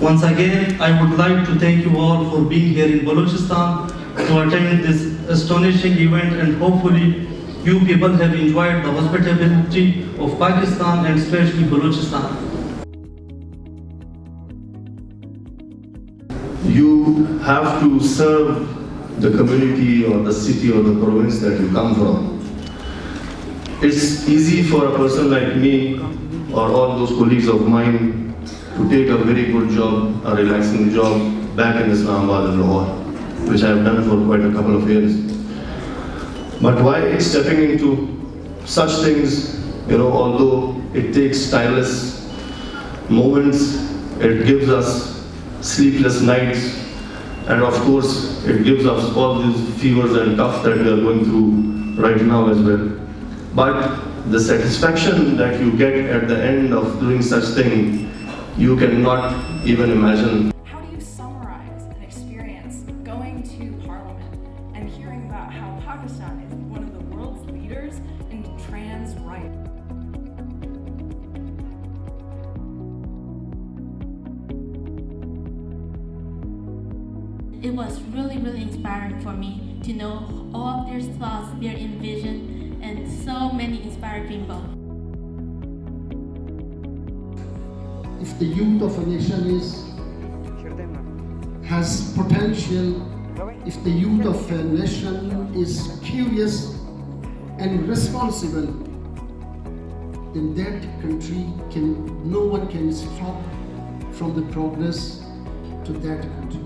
Once again, I would like to thank you all for being here in Balochistan to attend this astonishing event, and hopefully you people have enjoyed the hospitality of Pakistan and especially Balochistan. You have to serve the community or the city or the province that you come from. It's easy for a person like me or all those colleagues of mine to take a very good job, a relaxing job back in Islamabad and Lahore, which I have done for quite a couple of years. But why stepping into such things, although it takes tireless moments, it gives us sleepless nights, and of course, it gives us all these fevers and tough that we are going through right now as well. But the satisfaction that you get at the end of doing such thing, you cannot even imagine. How do you summarize an experience going to Parliament and hearing about how Pakistan is one of the world's leaders in trans rights? It was really inspiring for me to know all of their thoughts, their envision, and so many inspiring people. If the youth of a nation has potential, if the youth of a nation is curious and responsible, then that country no one can stop from the progress to that country.